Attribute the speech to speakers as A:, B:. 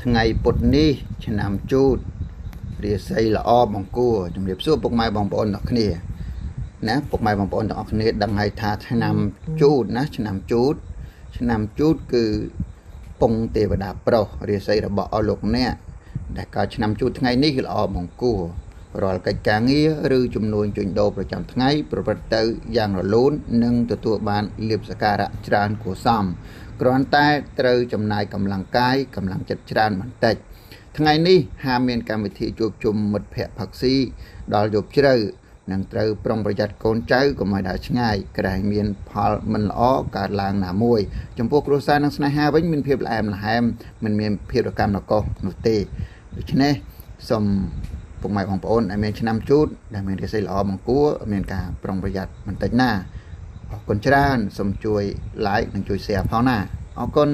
A: ថ្ងៃពុធនេះឆ្នាំជូតរាសីល្អបង្គួរជំរាបសួរពុកម៉ែបងប្អូនទាំងគ្នាណាពុកម៉ែបងប្អូនទាំងអស់គ្នាដឹងហើយថាឆ្នាំជូតណាឆ្នាំជូតគឺពងទេវតាប្រុសរាសីរបស់អស់លោកអ្នកដែលកើតឆ្នាំជូតថ្ងៃនេះគឺល្អបង្គួររាល់កិច្ចការងារឬជំនួញជួញដូរប្រចាំថ្ងៃប្រព្រឹត្តទៅយ៉ាងរលូននិងទទួលបានលាភសក្ការៈច្រើនគួរសមគ្រាន់តែត្រូវចំណាយកម្លាំងកាយកម្លាំងចិត្តច្រើនបន្តិចថ្ងៃនេះហាមមានកម្មវិធីជួបជុំមិត្តភ័ក្តិផឹកស៊ីដល់យប់ជ្រៅនឹងត្រូវប្រុងប្រយ័ត្នកូនចៅកុំឲ្យដើរឆ្ងាយក្រែងមានផលមិនល្អកើតឡើងណាមួយចំពោះគ្រួសារនិងស្នេហាវិញមានភាពល្អែមល្ហែមមិនមានភាពរកាំរកូសនោះទេដូច្នេះសូមពុកម៉ែបងប្អូនដែលមានឆ្នាំជូតដែលមានរាសីល្អបង្គួរមានការប្រុងប្រយ័ត្នបន្តិចណាអរគុណច្រើនសូមជួយ like និងជួយ share ផងណាអរគុណ